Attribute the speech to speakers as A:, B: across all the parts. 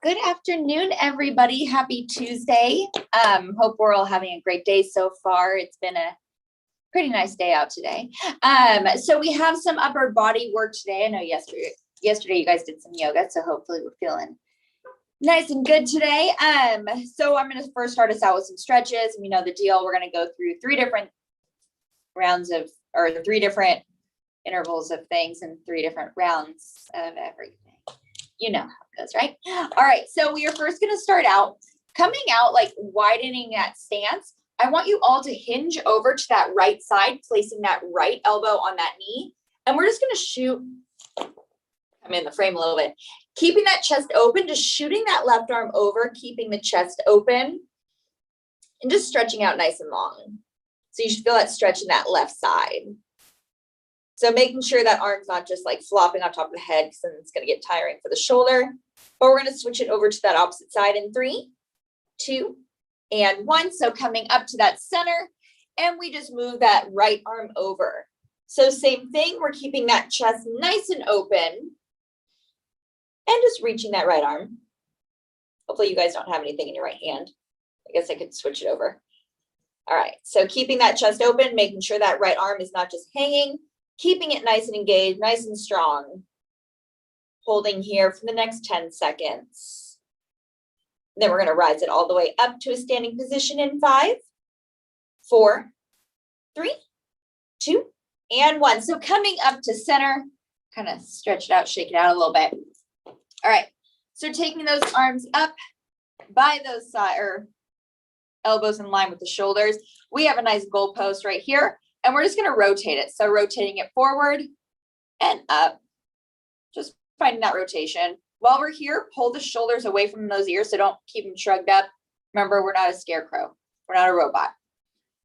A: Good afternoon, everybody. Happy Tuesday. Hope we're all having a great day so far. It's been a pretty nice day out today. So we have some upper body work today. I know yesterday you guys did some yoga, so hopefully we're feeling nice and good today. So I'm going to first start us out with some stretches. You know the deal. We're going to go through three different intervals of things and three different rounds of everything. You know how it goes, right? All right, so we are first going to start out coming out, like widening that stance. I want you all to hinge over to that right side, placing that right elbow on that knee. And we're just going to shoot, I'm in the frame a little bit, keeping that chest open, just shooting that left arm over, keeping the chest open, and just stretching out nice and long. So you should feel that stretch in that left side. So making sure that arm's not just like flopping on top of the head, because then it's going to get tiring for the shoulder. But we're going to switch it over to that opposite side in 3, 2, and 1. So coming up to that center, and we just move that right arm over. So same thing, we're keeping that chest nice and open, and just reaching that right arm. Hopefully you guys don't have anything in your right hand. I guess I could switch it over. All right, so keeping that chest open, making sure that right arm is not just hanging, keeping it nice and engaged, nice and strong. Holding here for the next 10 seconds. Then we're going to rise it all the way up to a standing position in 5, 4, 3, 2, and 1. So coming up to center, kind of stretch it out, shake it out a little bit. All right, so taking those arms up by those side or elbows in line with the shoulders. We have a nice goalpost right here. And we're just going to rotate it. So rotating it forward and up, just finding that rotation. While we're here, pull the shoulders away from those ears. So don't keep them shrugged up. Remember, we're not a scarecrow. We're not a robot.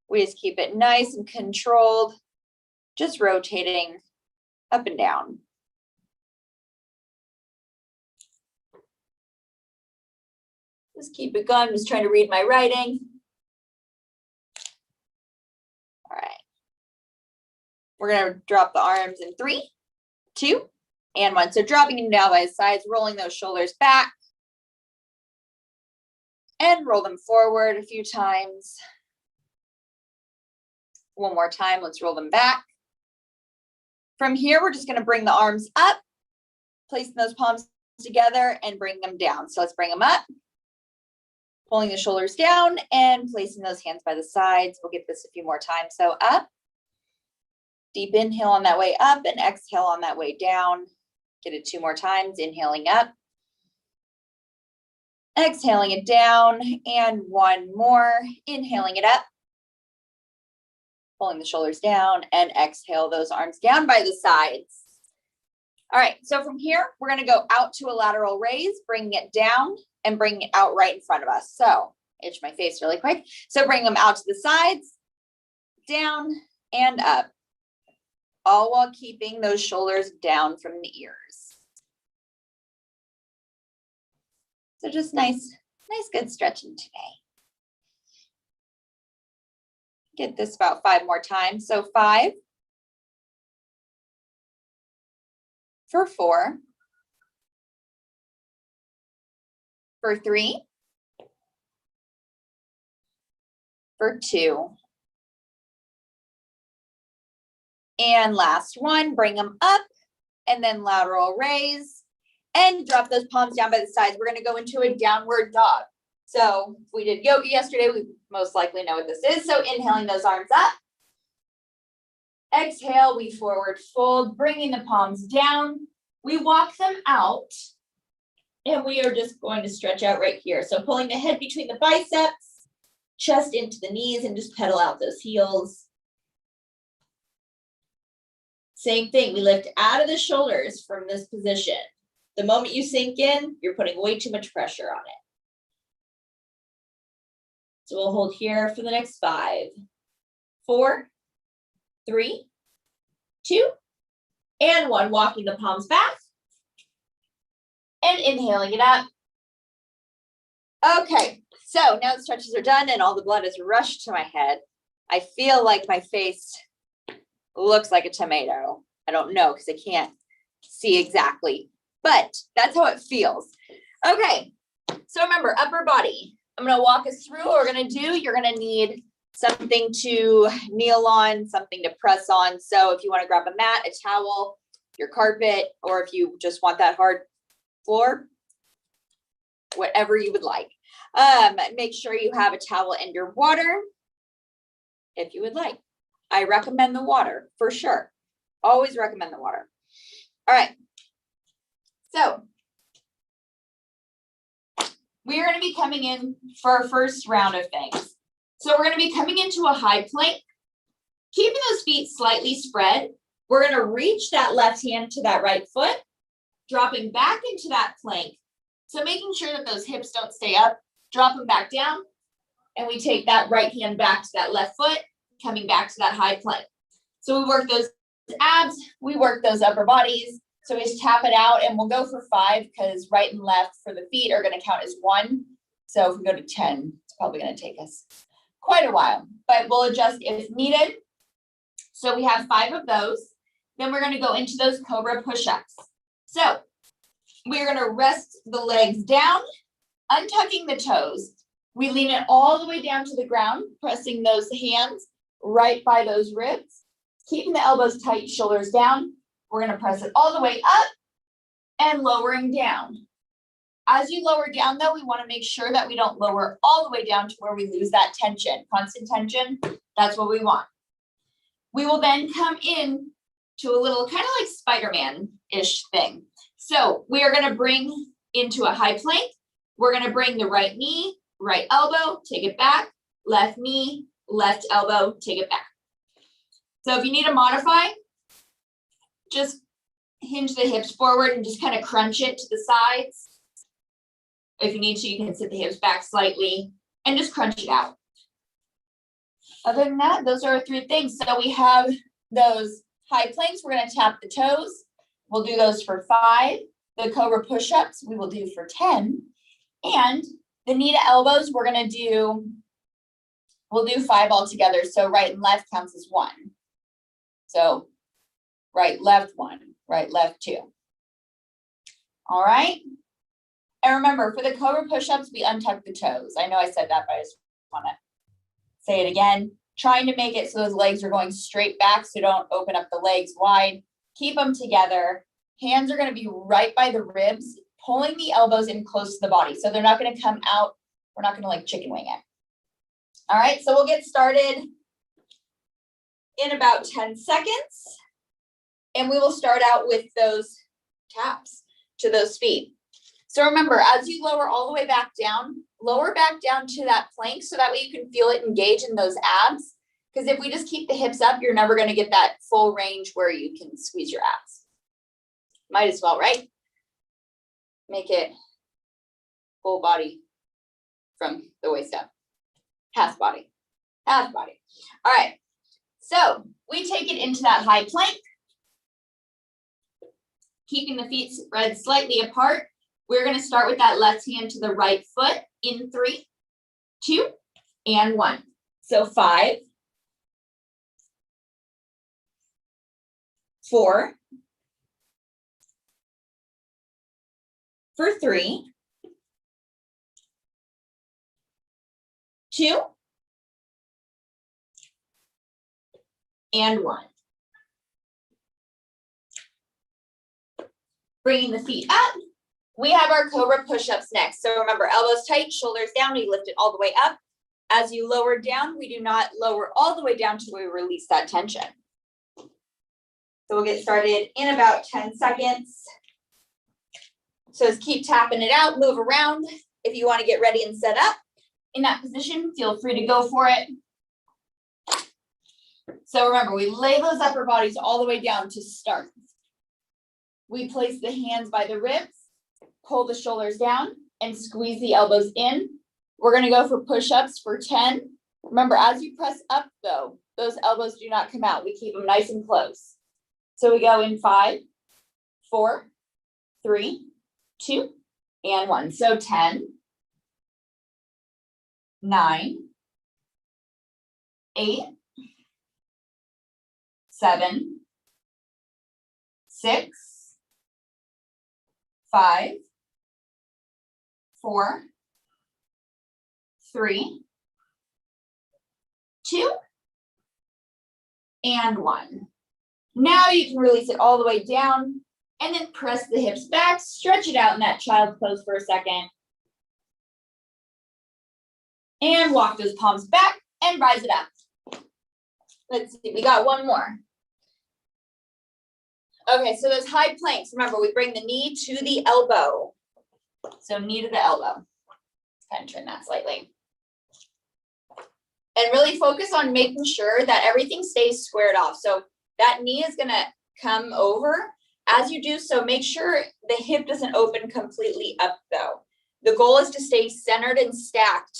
A: We just keep it nice and controlled, just rotating up and down. Just keep it going. I'm just trying to read my writing. All right. We're going to drop the arms in 3, 2, and 1. So dropping them down by the sides, rolling those shoulders back, and roll them forward a few times. One more time, let's roll them back. From here, we're just going to bring the arms up, placing those palms together and bring them down. So let's bring them up, pulling the shoulders down and placing those hands by the sides. We'll get this a few more times. So up. Deep inhale on that way up and exhale on that way down. Get it 2 more times. Inhaling up. Exhaling it down. And 1 more. Inhaling it up. Pulling the shoulders down and exhale those arms down by the sides. All right. So from here, we're going to go out to a lateral raise, bringing it down and bringing it out right in front of us. So itch my face really quick. So bring them out to the sides, down and up. All while keeping those shoulders down from the ears. So just nice, good stretching today. Get this about 5 more times. So 5, for 4, for 3, for 2, and last one, bring them up and then lateral raise and drop those palms down by the sides. We're going to go into a downward dog. So if we did yoga yesterday, we most likely know what this is. So inhaling those arms up. Exhale, we forward fold, bringing the palms down. We walk them out and we are just going to stretch out right here. So pulling the head between the biceps, chest into the knees, and just pedal out those heels. Same thing, we lift out of the shoulders from this position. The moment you sink in, you're putting way too much pressure on it. So we'll hold here for the next 5, 4, 3, 2, and 1. Walking the palms back and inhaling it up. Okay, so now the stretches are done and all the blood has rushed to my head. I feel like my face looks like a tomato. I don't know because I can't see exactly, but that's how it feels. Okay, So remember, upper body. I'm going to walk us through what we're going to do. You're going to need something to kneel on, something to press on. So if you want to grab a mat, a towel, your carpet, or if you just want that hard floor, whatever you would like. Make sure you have a towel and your water if you would like. I recommend the water for sure. Always recommend the water. All right. So we are going to be coming in for our first round of things. So we're going to be coming into a high plank, keeping those feet slightly spread. We're going to reach that left hand to that right foot, dropping back into that plank. So making sure that those hips don't stay up, drop them back down, and we take that right hand back to that left foot, coming back to that high plank. So we work those abs, we work those upper bodies. So we just tap it out, and we'll go for 5 because right and left for the feet are going to count as 1. So if we go to 10, it's probably going to take us quite a while, but we'll adjust if needed. So we have 5 of those. Then we're going to go into those cobra push-ups. So we're going to rest the legs down, untucking the toes. We lean it all the way down to the ground, pressing those hands right by those ribs, keeping the elbows tight, shoulders down. We're going to press it all the way up and lowering down. As you lower down, though, we want to make sure that we don't lower all the way down to where we lose that tension. Constant tension, that's what we want. We will then come in to a little kind of like Spider-Man-ish thing. So we are going to bring into a high plank. We're going to bring the right knee, right elbow, take it back, left knee, left elbow, take it back. So if you need to modify, just hinge the hips forward and just kind of crunch it to the sides. If you need to, you can sit the hips back slightly and just crunch it out. Other than that, those are our 3 things. So we have those high planks. We're going to tap the toes. We'll do those for 5. The cobra push-ups we will do for 10. And the knee to elbows we're going to do, we'll do 5 altogether. So right and left counts as 1. So right, left 1, right, left 2. All right. And remember, for the cobra push-ups, we untuck the toes. I know I said that, but I just want to say it again. Trying to make it so those legs are going straight back, so don't open up the legs wide. Keep them together. Hands are going to be right by the ribs, pulling the elbows in close to the body. So they're not going to come out. We're not going to like chicken wing it. All right, so we'll get started in about 10 seconds. And we will start out with those taps to those feet. So remember, as you lower all the way back down, lower back down to that plank so that way you can feel it engage in those abs. Because if we just keep the hips up, you're never going to get that full range where you can squeeze your abs. Might as well, right? Make it full body from the waist up. Half body, half body. All right, so we take it into that high plank, keeping the feet spread slightly apart. We're going to start with that left hand to the right foot in 3, 2, and 1. So 5, 4, for 3, 2, and 1. Bringing the feet up. We have our cobra push-ups next. So remember, elbows tight, shoulders down, we lift it all the way up. As you lower down, we do not lower all the way down to where we release that tension. So we'll get started in about 10 seconds. So just keep tapping it out, move around. If you want to get ready and set up in that position, feel free to go for it. So remember, we lay those upper bodies all the way down to start. We place the hands by the ribs, pull the shoulders down, and squeeze the elbows in. We're going to go for push-ups for 10. Remember, as you press up, though, those elbows do not come out. We keep them nice and close. So we go in 5, 4, 3, 2, and 1. So 10, 9, 8, 7, 6, 5, 4, 3, 2, and 1. Now you can release it all the way down and then press the hips back, stretch it out in that child's pose for a second. And walk those palms back and rise it up. Let's see, we got one more. Okay, so those high planks, remember we bring the knee to the elbow. So knee to the elbow. Kind of turn that slightly. And really focus on making sure that everything stays squared off. So that knee is gonna come over. As you do so, make sure the hip doesn't open completely up though. The goal is to stay centered and stacked.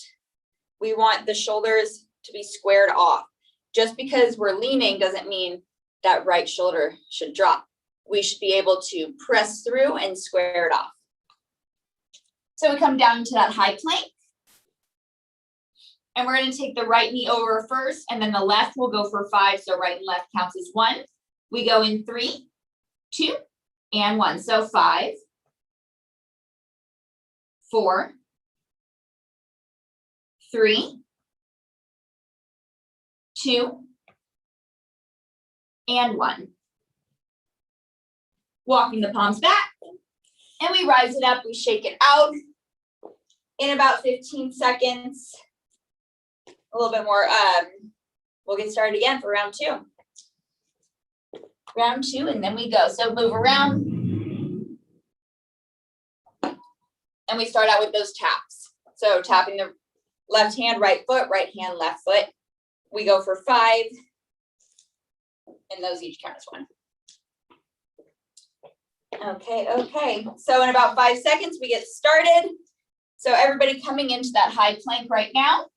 A: We want the shoulders to be squared off. Just because we're leaning doesn't mean that right shoulder should drop. We should be able to press through and square it off. So we come down to that high plank. And we're going to take the right knee over first, and then the left will go for 5. So right and left counts as 1. We go in 3, 2, and 1. So 5, 4, 3, 2, and 1. Walking the palms back, and we rise it up, we shake it out in about 15 seconds. A little bit more, we'll get started again for round 2. Round 2, and then we go. So move around. And we start out with those taps. So tapping the left hand, right foot, right hand, left foot. We go for 5. And those each count as 1. Okay. So in about 5 seconds, we get started. So everybody coming into that high plank right now.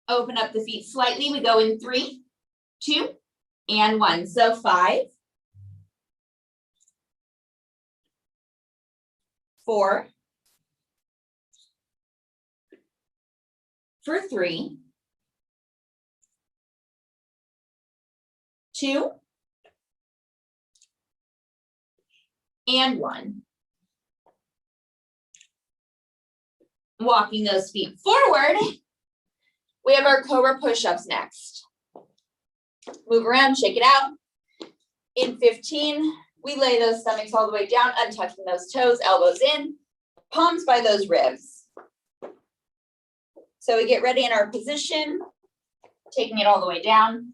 A: Open up the feet slightly. We go in 3, 2, and 1. So 5, 4, for 3, 2, and 1. Walking those feet forward. We have our cobra push-ups next. Move around, shake it out. In 15, we lay those stomachs all the way down, untucking those toes, elbows in, palms by those ribs. So we get ready in our position, taking it all the way down.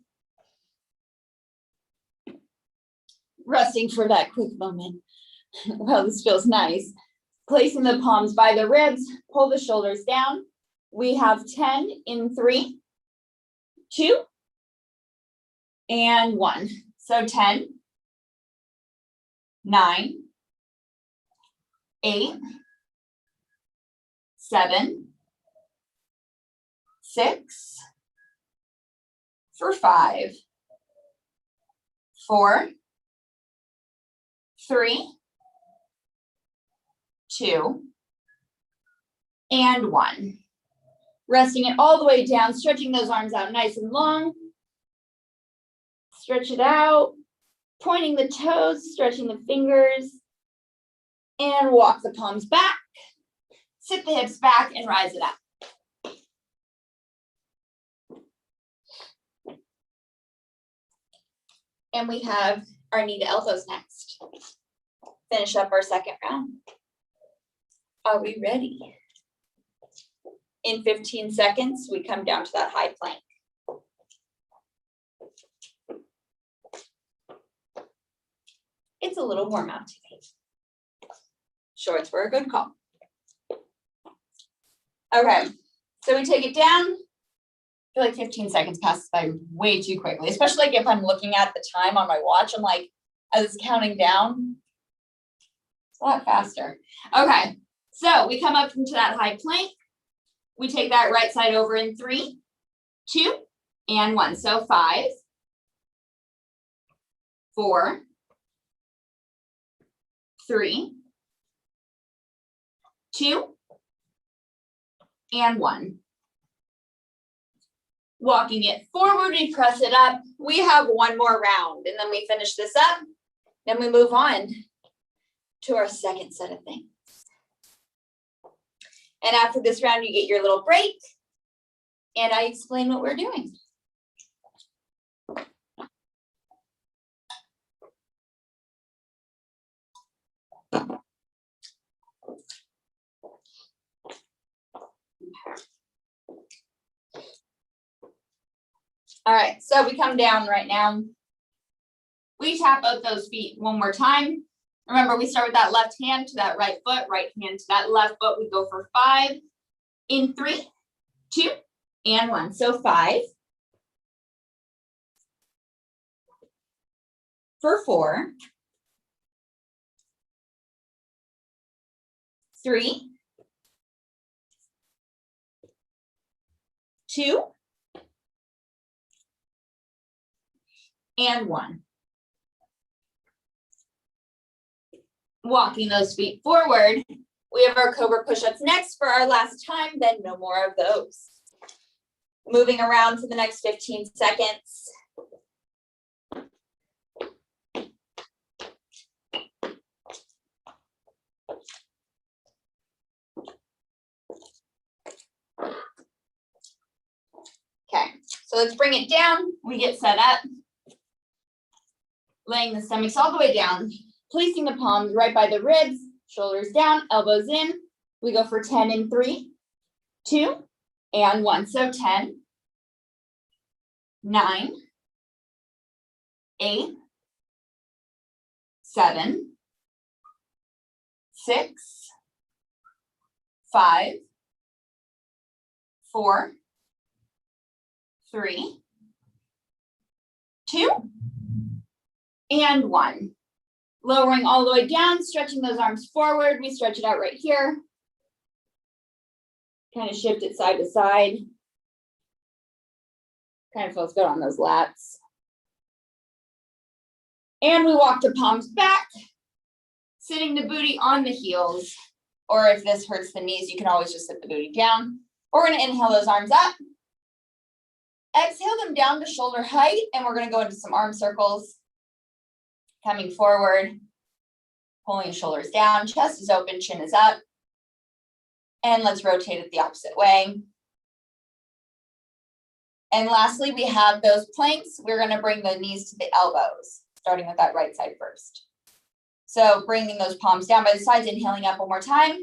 A: Resting for that quick moment. Wow, this feels nice. Placing the palms by the ribs, pull the shoulders down. We have 10 in 3, 2, and 1. So 10, 9, 8, 7, 6, for 5, 4, 3, 2, and 1. Resting it all the way down, stretching those arms out nice and long. Stretch it out, pointing the toes, stretching the fingers, and walk the palms back. Sit the hips back and rise it up. And we have our knee to elbows next. Finish up our second round. Are we ready? In 15 seconds, we come down to that high plank. It's a little warm out today. Shorts were a good call. Okay, so we take it down. I feel like 15 seconds passes by way too quickly, especially like if I'm looking at the time on my watch, I'm like, as it's counting down, it's a lot faster. Okay, so we come up into that high plank. We take that right side over in 3, 2, and 1. So 5, 4, 3, 2, and 1. Walking it forward, we press it up. We have one more round, and then we finish this up. Then we move on to our second set of things. And after this round, you get your little break. And I explain what we're doing. All right, so we come down right now. We tap both those feet one more time. Remember, we start with that left hand to that right foot, right hand to that left foot. We go for 5 in 3, 2, and 1. So 5 for 4, 3, 2, and 1. Walking those feet forward. We have our cobra push-ups next for our last time, then no more of those. Moving around for the next 15 seconds. Okay, so let's bring it down. We get set up. Laying the stomachs all the way down, placing the palms right by the ribs, shoulders down, elbows in. We go for 10 in 3, 2, and 1. So 10, 9, 8, 7, 6, 5, 4, 3, 2, and 1. Lowering all the way down, stretching those arms forward. We stretch it out right here. Kind of shift it side to side. Kind of feels good on those lats. And we walk the palms back, sitting the booty on the heels. Or if this hurts the knees, you can always just sit the booty down. We're going to inhale those arms up. Exhale them down to shoulder height, and we're going to go into some arm circles. Coming forward, pulling shoulders down, chest is open, chin is up. And let's rotate it the opposite way. And lastly, we have those planks. We're going to bring the knees to the elbows, starting with that right side first. So bringing those palms down by the sides, inhaling up one more time.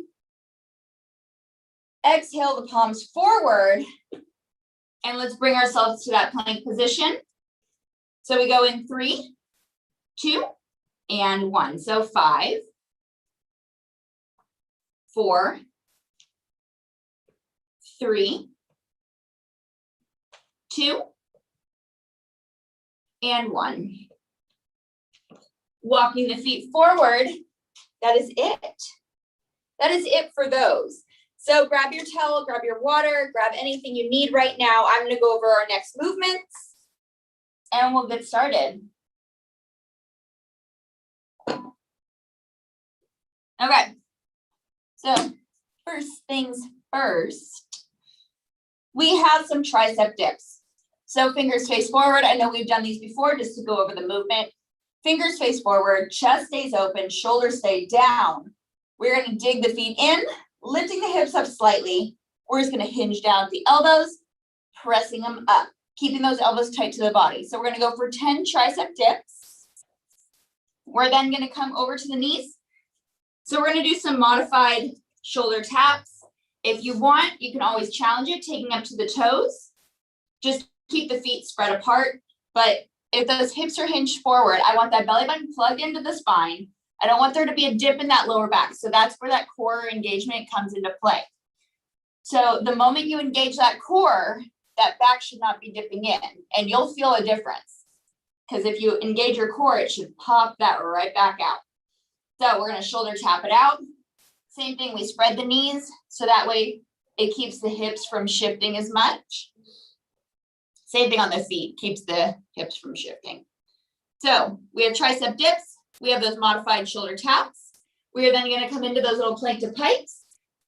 A: Exhale the palms forward. And let's bring ourselves to that plank position. So we go in 3, 2, and 1. So 5, 4, 3, 2, and 1. Walking the feet forward. That is it. That is it for those. So grab your towel, grab your water, grab anything you need right now. I'm going to go over our next movements and we'll get started. Okay, so first things first, we have some tricep dips. So fingers face forward. I know we've done these before just to go over the movement. Fingers face forward, chest stays open, shoulders stay down. We're going to dig the feet in, lifting the hips up slightly. We're just going to hinge down at the elbows, pressing them up, keeping those elbows tight to the body. So we're going to go for 10 tricep dips. We're then going to come over to the knees. So we're going to do some modified shoulder taps. If you want, you can always challenge it, taking up to the toes. Just keep the feet spread apart. But if those hips are hinged forward, I want that belly button plugged into the spine. I don't want there to be a dip in that lower back. So that's where that core engagement comes into play. So the moment you engage that core, that back should not be dipping in, and you'll feel a difference. Because if you engage your core, it should pop that right back out. So we're going to shoulder tap it out. Same thing, we spread the knees, so that way it keeps the hips from shifting as much. Same thing on the feet, keeps the hips from shifting. So we have tricep dips. We have those modified shoulder taps. We are then going to come into those little plank to pikes,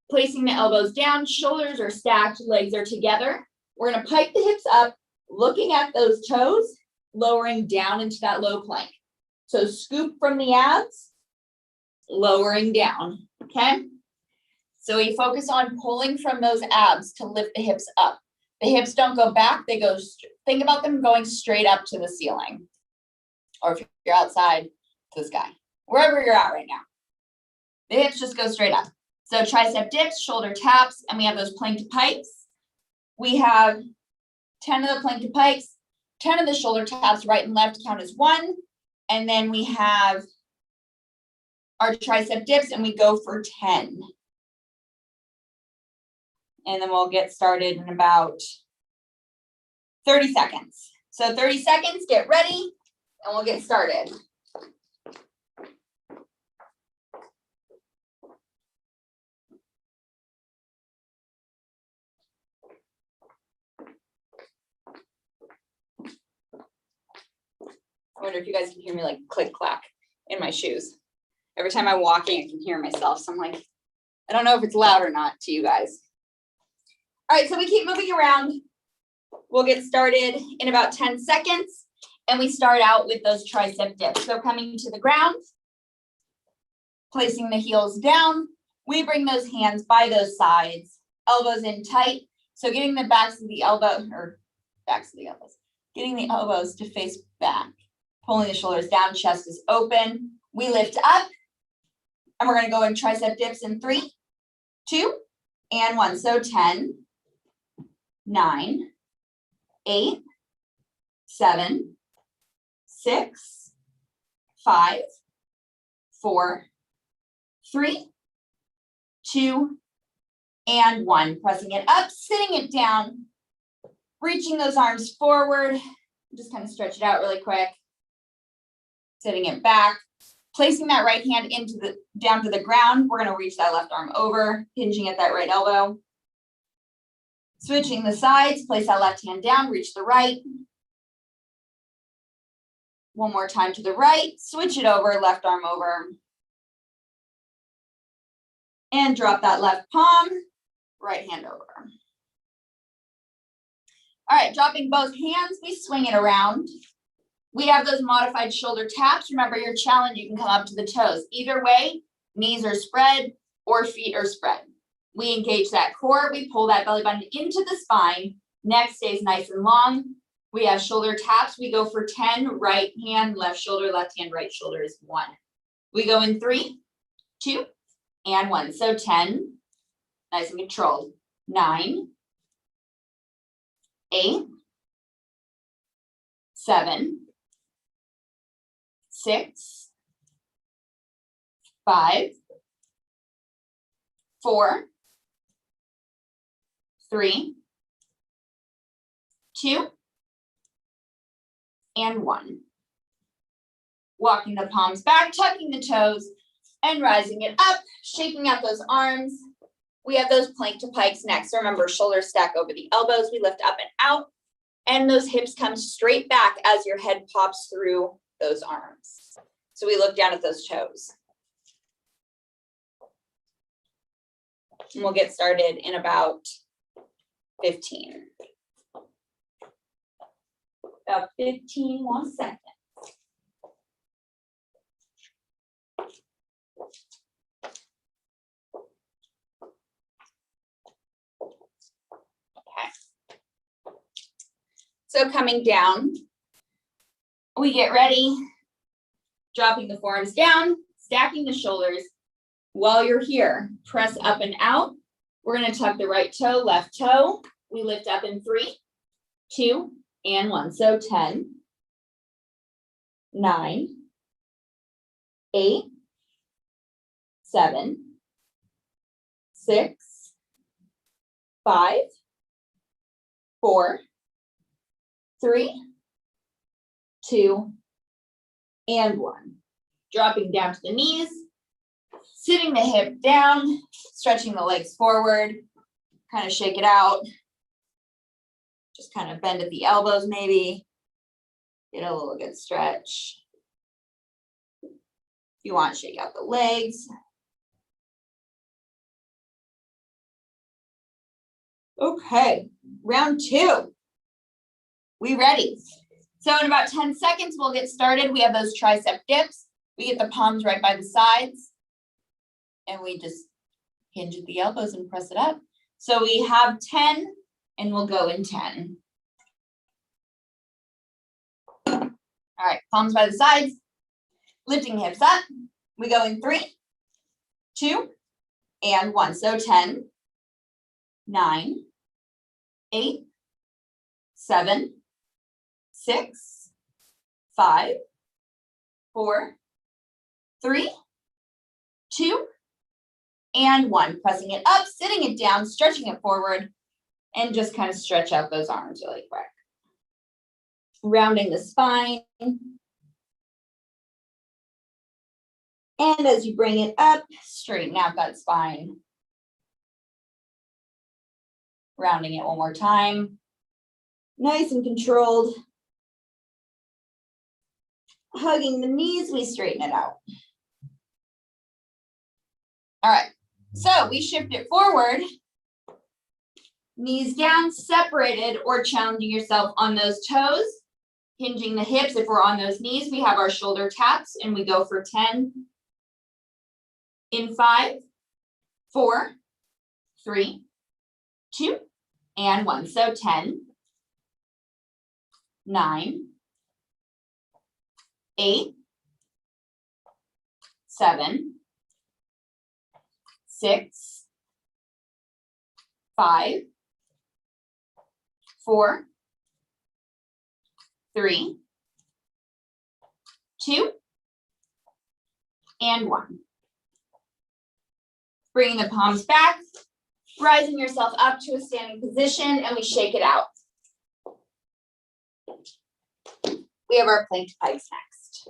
A: placing the elbows down, shoulders are stacked, legs are together. We're going to pike the hips up, looking at those toes, lowering down into that low plank. So scoop from the abs, lowering down, okay? So we focus on pulling from those abs to lift the hips up. The hips don't go back, they go, think about them going straight up to the ceiling. Or if you're outside, to the sky, wherever you're at right now. The hips just go straight up. So tricep dips, shoulder taps, and we have those plank to pikes. We have 10 of the plank to pikes, 10 of the shoulder taps, right and left count as 1. And then we have our tricep dips and we go for 10. And then we'll get started in about 30 seconds. So 30 seconds, get ready, and we'll get started. I wonder if you guys can hear me like click clack in my shoes. Every time I'm walking, I can hear myself. So I'm like, I don't know if it's loud or not to you guys. All right, so we keep moving around. We'll get started in about 10 seconds. And we start out with those tricep dips. So coming to the ground, placing the heels down. We bring those hands by those sides, elbows in tight. So getting the backs of the elbow, or backs of the elbows, getting the elbows to face back. Pulling the shoulders down, chest is open. We lift up, and we're gonna go in tricep dips in 3, 2, and 1. So 10, 9, 8, 7, 6, 5, 4, 3, 2, and 1. Pressing it up, sitting it down, reaching those arms forward. Just kind of stretch it out really quick. Sitting it back, placing that right hand down to the ground. We're going to reach that left arm over, hinging at that right elbow. Switching the sides, place that left hand down, reach the right. One more time to the right, switch it over, left arm over. And drop that left palm, right hand over. All right, dropping both hands, we swing it around. We have those modified shoulder taps. Remember your challenge, you can come up to the toes. Either way, knees are spread or feet are spread. We engage that core, we pull that belly button into the spine, neck stays nice and long. We have shoulder taps, we go for 10, right hand, left shoulder, left hand, right shoulder is 1. We go in 3, 2, and 1. So 10, nice and controlled. 9, 8, 7, 6, 5, 4, 3, 2, and 1. Walking the palms back, tucking the toes, and rising it up, shaking out those arms. We have those plank to pikes next. So remember, shoulders stack over the elbows. We lift up and out, and those hips come straight back as your head pops through those arms. So we look down at those toes. And we'll get started in about 15. About 15 more seconds. Okay. So coming down, we get ready, dropping the forearms down, stacking the shoulders. While you're here, press up and out. We're going to tuck the right toe, left toe. We lift up in 3, 2, and 1. So 10, 9, 8, 7, 6, 5, 4, 3, 2, and 1. Dropping down to the knees, sitting the hip down, stretching the legs forward, kind of shake it out. Just kind of bend at the elbows maybe. Get a little good stretch. If you want, shake out the legs. Okay, round 2. We ready? So in about 10 seconds, we'll get started. We have those tricep dips. We get the palms right by the sides. And we just Hinge at the elbows and press it up. So we have 10 and we'll go in 10. All right, palms by the sides, lifting hips up. We go in 3, 2, and 1. So 10, 9, 8, 7, 6, 5, 4, 3, 2, and 1. Pressing it up, sitting it down, stretching it forward, and just kind of stretch out those arms really quick. Rounding the spine. And as you bring it up, straighten out that spine. Rounding it one more time. Nice and controlled. Hugging the knees, we straighten it out. All right, so we shift it forward. Knees down, separated, or challenging yourself on those toes. Hinging the hips. If we're on those knees, we have our shoulder taps and we go for 10. In 5, 4, 3, 2, and 1. So 10, 9, 8, 7, 6, 5, 4, 3, 2, and 1. Bringing the palms back, rising yourself up to a standing position, and we shake it out. We have our plank pikes next.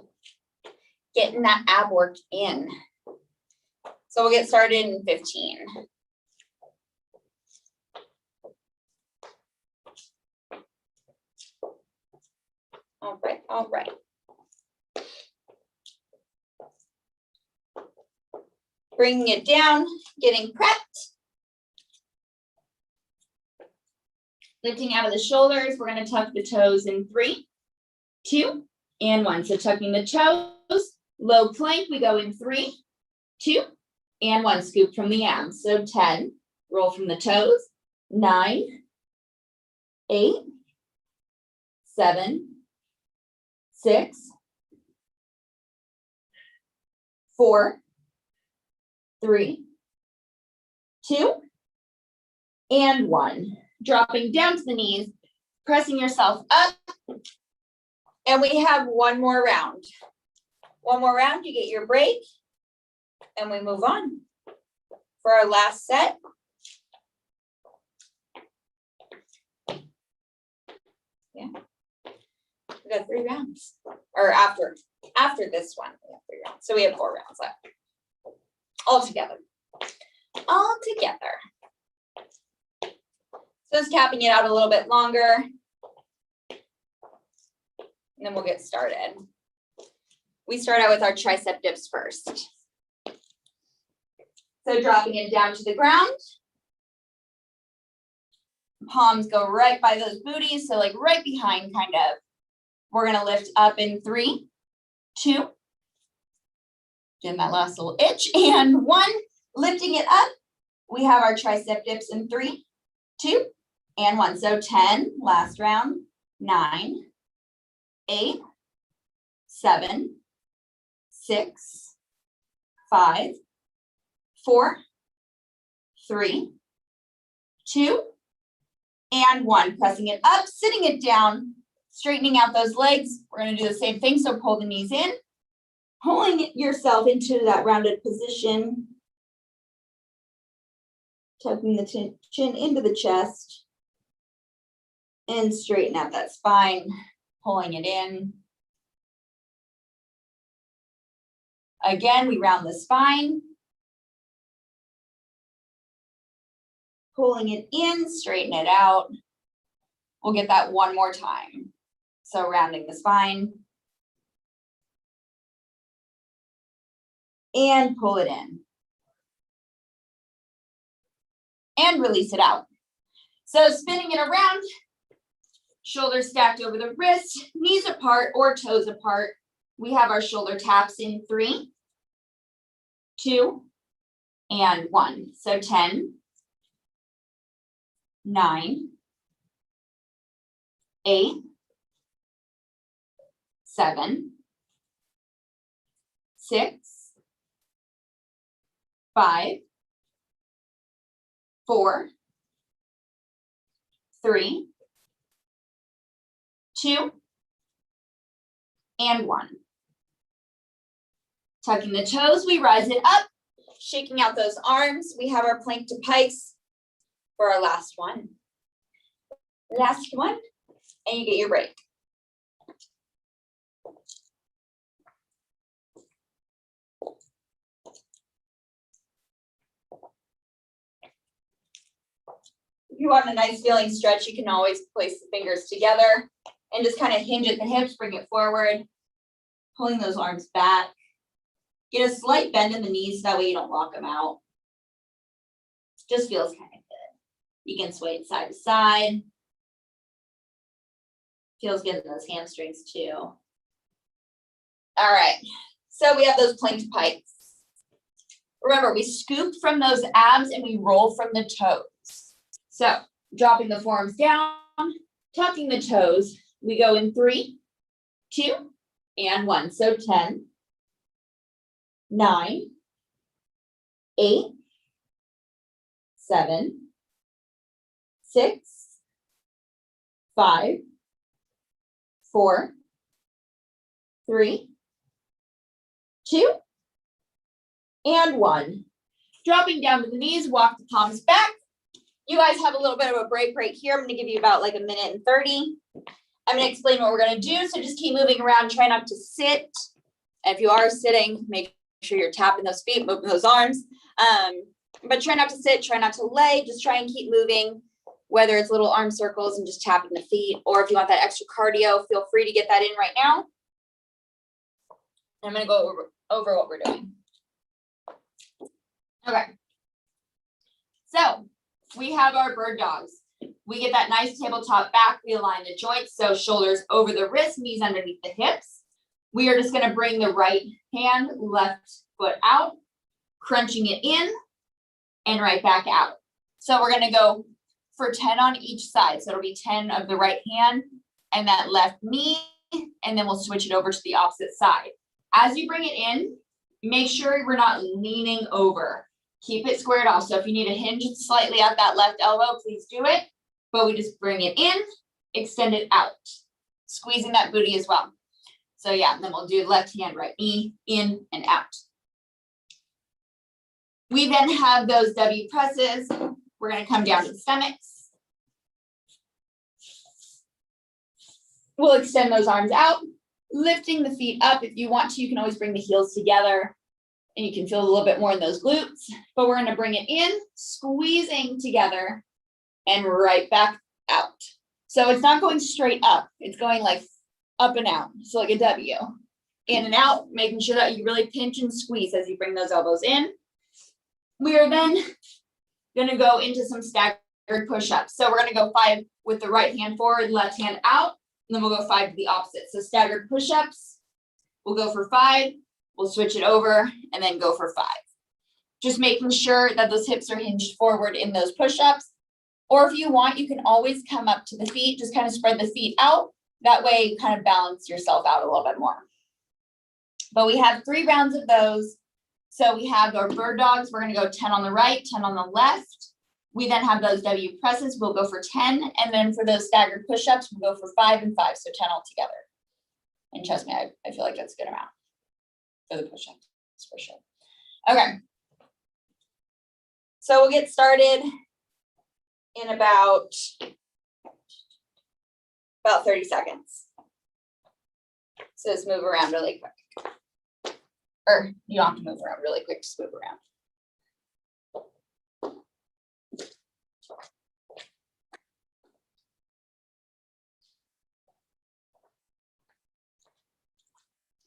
A: Getting that ab work in. So we'll get started in 15. All right, all right. Bringing it down, getting prepped. Lifting out of the shoulders, we're going to tuck the toes in 3, 2, and 1. So tucking the toes, low plank, we go in 3, 2, and 1. Scoop from the abs. So 10, roll from the toes, 9, 8, 7, 6, 4, 3, 2, and 1. Dropping down to the knees, pressing yourself up. And we have one more round. One more round, you get your break, and we move on for our last set. Yeah, we got 3 rounds. Or after this one, we have 3 rounds. So we have 4 rounds left. All together. So just tapping it out a little bit longer. And then we'll get started. We start out with our tricep dips first. So dropping it down to the ground. Palms go right by those booties. So like right behind kind of. We're going to lift up in 3, 2. Getting that last little itch. And 1. Lifting it up. We have our tricep dips in 3, 2, and 1. So 10, last round, 9, 8, 7, 6, 5, 4, 3, 2, and 1. Pressing it up, sitting it down, straightening out those legs. We're going to do the same thing. So pull the knees in, pulling yourself into that rounded position. Tucking the chin into the chest and straighten out that spine, pulling it in. Again, we round the spine, pulling it in, straighten it out. We'll get that one more time. So rounding the spine and pull it in. And release it out. So spinning it around, shoulders stacked over the wrist, knees apart or toes apart. We have our shoulder taps in 3, 2, and 1. So 10, 9, 8, 7, 6, 5, 4, 3, 2, and 1. Tucking the toes, we rise it up, shaking out those arms. We have our plank to pikes for our last one. Last one, and you get your break. If you want a nice feeling stretch, you can always place the fingers together and just kind of hinge at the hips, bring it forward, pulling those arms back. Get a slight bend in the knees, that way you don't lock them out. Just feels kind of good. You can sway it side to side. Feels good in those hamstrings too. All right, so we have those plank pikes. Remember, we scoop from those abs and we roll from the toes. So dropping the forearms down, tucking the toes. We go in 3, 2, and 1. So 10, 9, 8, 7, 6, 5, 4, 3, 2, and 1. Dropping down to the knees, walk the palms back. You guys have a little bit of a break right here. I'm going to give you about like 1:30. I'm going to explain what we're going to do. So just keep moving around. Try not to sit. And if you are sitting, make sure you're tapping those feet, moving those arms. But try not to sit, try not to lay. Just try and keep moving, whether it's little arm circles and just tapping the feet, or if you want that extra cardio, feel free to get that in right now. I'm going to go over what we're doing. Okay. So we have our bird dogs. We get that nice tabletop back. We align the joints. So shoulders over the wrist, knees underneath the hips. We are just going to bring the right hand, left foot out, crunching it in and right back out. So we're going to go for 10 on each side. So it'll be 10 of the right hand and that left knee, and then we'll switch it over to the opposite side. As you bring it in, make sure we're not leaning over. Keep it squared off. So if you need to hinge slightly at that left elbow, please do it. But we just bring it in, extend it out, squeezing that booty as well. So yeah, and then we'll do left hand, right knee, in and out. We then have those W presses. We're going to come down to the stomachs. We'll extend those arms out, lifting the feet up. If you want to, you can always bring the heels together and you can feel a little bit more in those glutes, but we're going to bring it in, squeezing together and right back out. So it's not going straight up. It's going like up and out. So like a W, in and out, making sure that you really pinch and squeeze as you bring those elbows in. We are then going to go into some staggered push-ups. So we're going to go 5 with the right hand forward, left hand out, and then we'll go 5 to the opposite. So staggered push-ups, we'll go for 5, we'll switch it over, and then go for 5. Just making sure that those hips are hinged forward in those push-ups. Or if you want, you can always come up to the feet, just kind of spread the feet out. That way you kind of balance yourself out a little bit more. But we have 3 rounds of those. So we have our bird dogs. We're going to go 10 on the right, 10 on the left. We then have those W presses. We'll go for 10. And then for those staggered push-ups, we'll go for 5 and 5. So 10 altogether. And trust me, I feel like that's a good amount for the push-ups, for sure. Okay. So we'll get started in about 30 seconds. So just move around really quick. Or you don't have to move around really quick, just move around.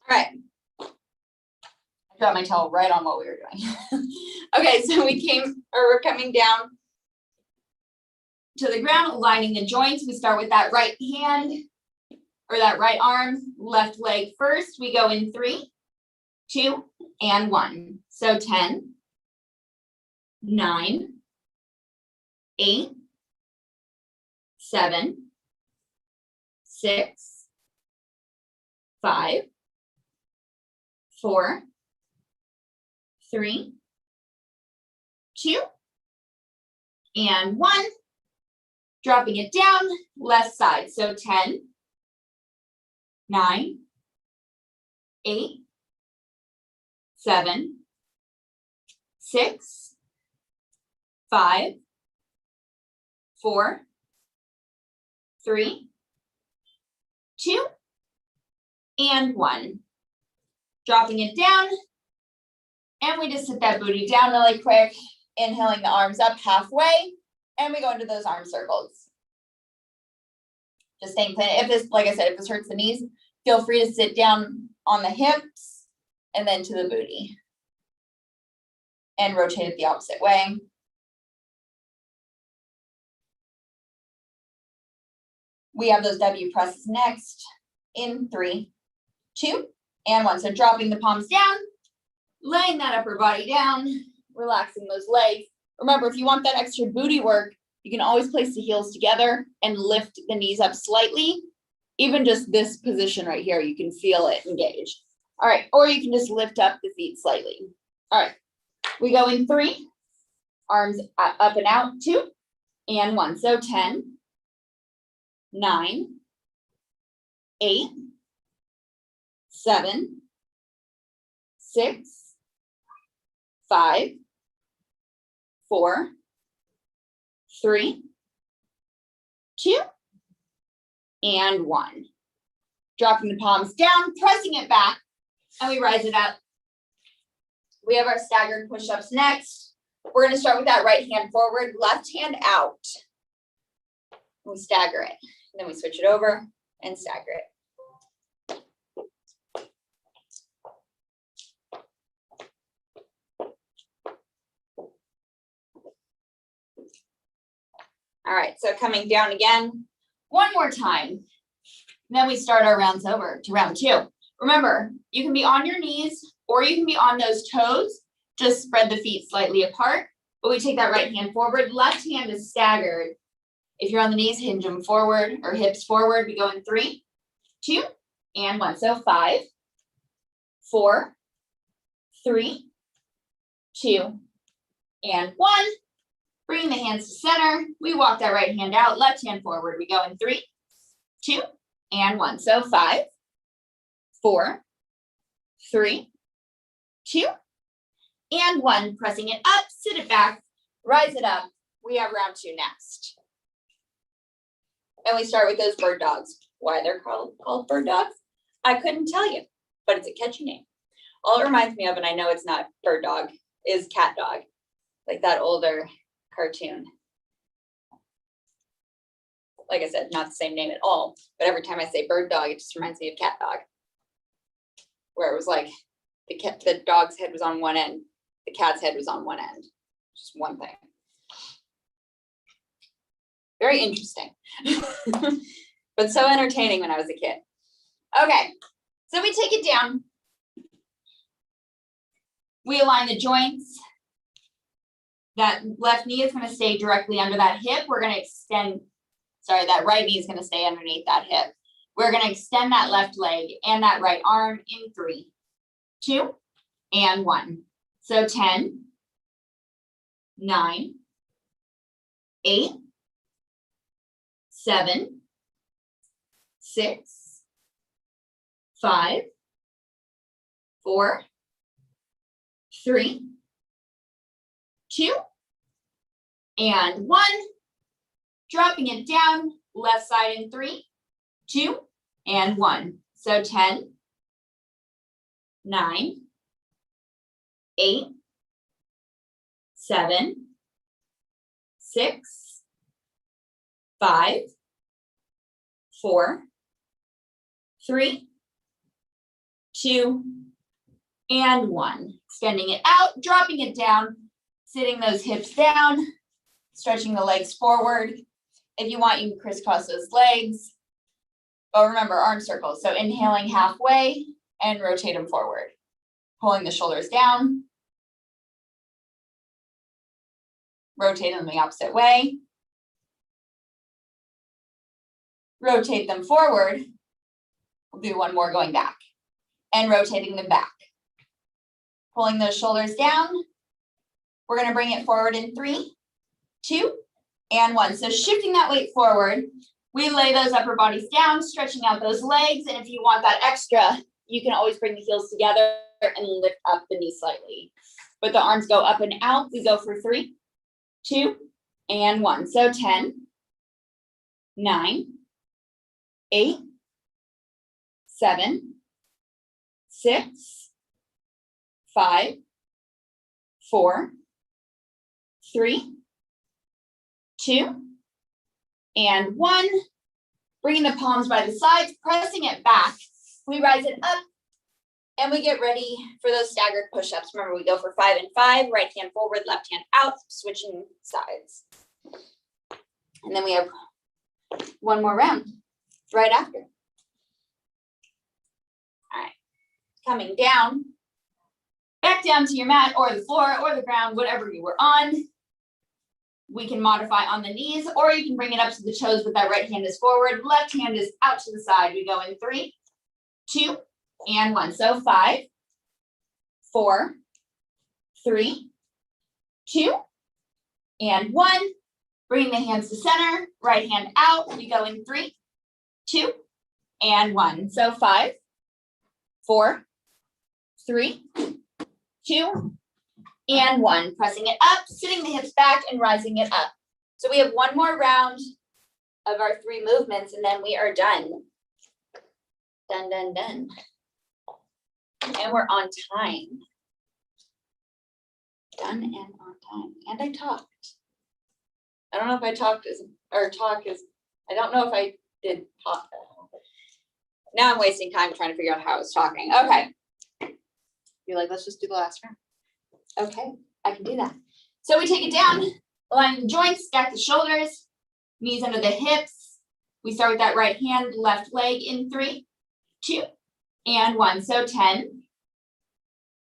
A: All right. I dropped my towel right on what we were doing. Okay, so we're coming down to the ground, aligning the joints. We start with that right hand or that right arm, left leg first. We go in 3, 2, and 1. So 10, 9, 8, 7, 6, 5, 4, 3, 2, and 1. Dropping it down, left side. So 10, 9, 8, 7, 6, 5, 4, 3, 2, and 1. Dropping it down, and we just sit that booty down really quick, inhaling the arms up halfway, and we go into those arm circles. Just staying planted. If this, like I said, if this hurts the knees, feel free to sit down on the hips and then to the booty. And rotate it the opposite way. We have those W presses next in 3, 2, and 1. So dropping the palms down, laying that upper body down, relaxing those legs. Remember, if you want that extra booty work, you can always place the heels together and lift the knees up slightly. Even just this position right here, you can feel it engage. All right, or you can just lift up the feet slightly. All right, we go in 3, arms up and out, 2, and 1. So 10, 9, 8, 7, 6, 5, 4, 3, 2, and 1. Dropping the palms down, pressing it back, and we rise it up. We have our staggered push-ups next. We're going to start with that right hand forward, left hand out. We stagger it. Then we switch it over and stagger it. All right, so coming down again, one more time. Then we start our rounds over to round 2. Remember, you can be on your knees or you can be on those toes. Just spread the feet slightly apart. But we take that right hand forward. Left hand is staggered. If you're on the knees, hinge them forward or hips forward. We go in 3, 2, and 1. So 5, 4, 3, 2, and 1. Bringing the hands to center. We walk that right hand out, left hand forward. We go in 3, 2, and 1. So 5, 4, 3, 2, and 1. Pressing it up, sit it back, rise it up. We have round 2 next. And we start with those bird dogs. Why they're called bird dogs, I couldn't tell you, but it's a catchy name. All it reminds me of, and I know it's not bird dog, is cat dog, like that older cartoon. Like I said, not the same name at all, but every time I say bird dog, it just reminds me of cat dog, where it was like the dog's head was on one end, the cat's head was on one end, just one thing. Very interesting, but so entertaining when I was a kid. Okay, so we take it down. We align the joints. That left knee is going to stay directly under that hip. We're going to extend, sorry, that right knee is going to stay underneath that hip. We're going to extend that left leg and that right arm in 3, 2, and 1. So 10, 9, 8, 7, 6, 5, 4, 3, 2, and 1. Dropping it down, left side in 3, 2, and 1. So 10, 9, 8, 7, 6, 5, 4, 3, 2, and 1. Extending it out, dropping it down, sitting those hips down, stretching the legs forward. If you want, you can crisscross those legs. But remember, arm circles. So inhaling halfway and rotate them forward. Pulling the shoulders down. rotate them the opposite way. Rotate them forward. We'll do one more going back and rotating them back. Pulling those shoulders down. We're going to bring it forward in 3, 2, and 1. So shifting that weight forward, we lay those upper bodies down, stretching out those legs. And if you want that extra, you can always bring the heels together and lift up the knee slightly. But the arms go up and out. We go for 3, 2, and 1. So 10, 9, 8, 7, 6, 5, 4, 3, 2, and 1. Bringing the palms by the sides, pressing it back. We rise it up and we get ready for those staggered push-ups. Remember, we go for 5 and 5, right hand forward, left hand out, switching sides. And then we have one more round right after. All right, coming down, back down to your mat or the floor or the ground, whatever you were on. We can modify on the knees, or you can bring it up to the toes, but that right hand is forward, left hand is out to the side. We go in 3, 2, and 1. So 5, 4, 3, 2, and 1. Bringing the hands to center, right hand out. We go in 3, 2, and 1. So 5, 4, 3, 2, and 1. Pressing it up, sitting the hips back, and rising it up. So we have one more round of our 3 movements, and then we are done. Done, done, done. And we're on time. Done and on time. And I talked. I don't know if I talked as, or talk as, I don't know if I did talk. Now I'm wasting time trying to figure out how I was talking. Okay. You're like, let's just do the last round. Okay, I can do that. So we take it down, align the joints, stack the shoulders, knees under the hips. We start with that right hand, left leg in 3, 2, and 1. So 10,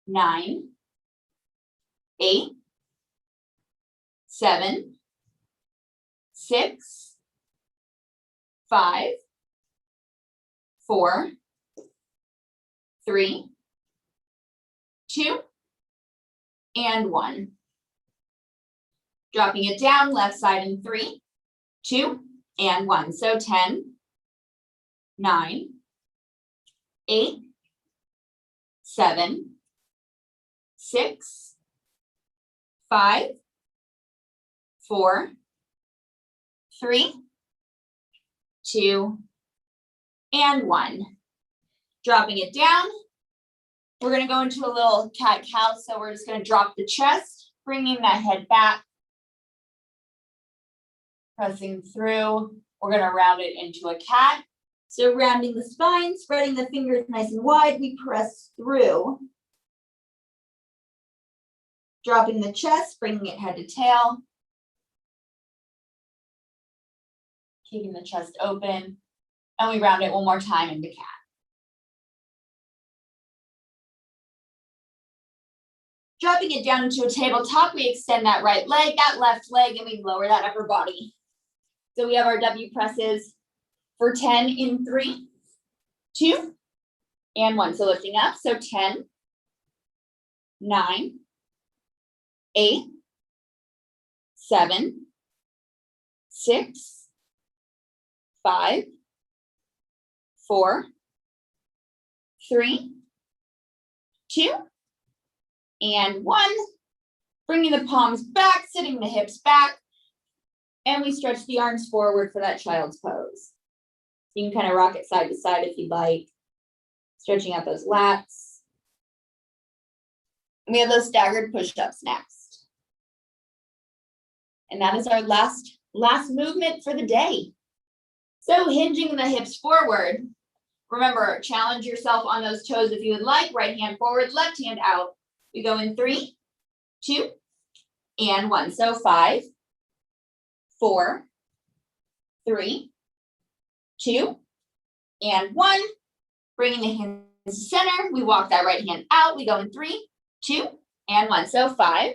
A: 9, 8, 7, 6, 5, 4, 3, 2, and 1. Dropping it down, left side in 3, 2, and 1. So 10, 9, 8, 7, 6, 5, 4, 3, 2, and 1. Dropping it down. We're going to go into a little cat-cow, so we're just going to drop the chest, bringing that head back, pressing through. We're going to round it into a cat. So rounding the spine, spreading the fingers nice and wide, we press through. Dropping the chest, bringing it head to tail. Keeping the chest open. And we round it one more time into cat. Dropping it down into a tabletop, we extend that right leg, that left leg, and we lower that upper body. So we have our W presses for 10 in 3, 2, and 1. So lifting up, so 10, 9, 8, 7, 6, 5, 4, 3, 2, and 1. Bringing the palms back, sitting the hips back, and we stretch the arms forward for that child's pose. You can kind of rock it side to side if you'd like, stretching out those lats. And we have those staggered push-ups next. And that is our last movement for the day. So hinging the hips forward. Remember, challenge yourself on those toes if you would like. Right hand forward, left hand out. We go in 3, 2, and 1. So 5, 4, 3, 2, and 1. Bringing the hands to center. We walk that right hand out. We go in 3, 2, and 1. So 5,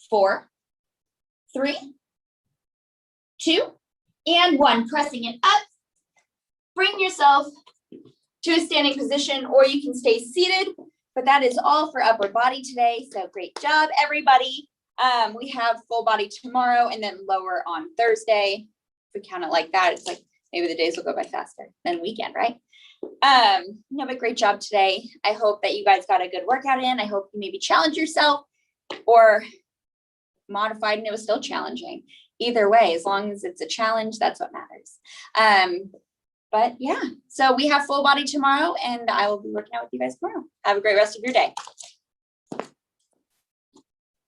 A: 4, 3, 2, and 1. Pressing it up. Bring yourself to a standing position, or you can stay seated, but that is all for upper body today. So great job, everybody. We have full body tomorrow and then lower on Thursday. If we count it like that, it's like maybe the days will go by faster than weekend, right? No, but great job today. I hope that you guys got a good workout in. I hope you maybe challenge yourself or modified and it was still challenging. Either way, as long as it's a challenge, that's what matters. But yeah, so we have full body tomorrow and I will be working out with you guys tomorrow. Have a great rest of your day.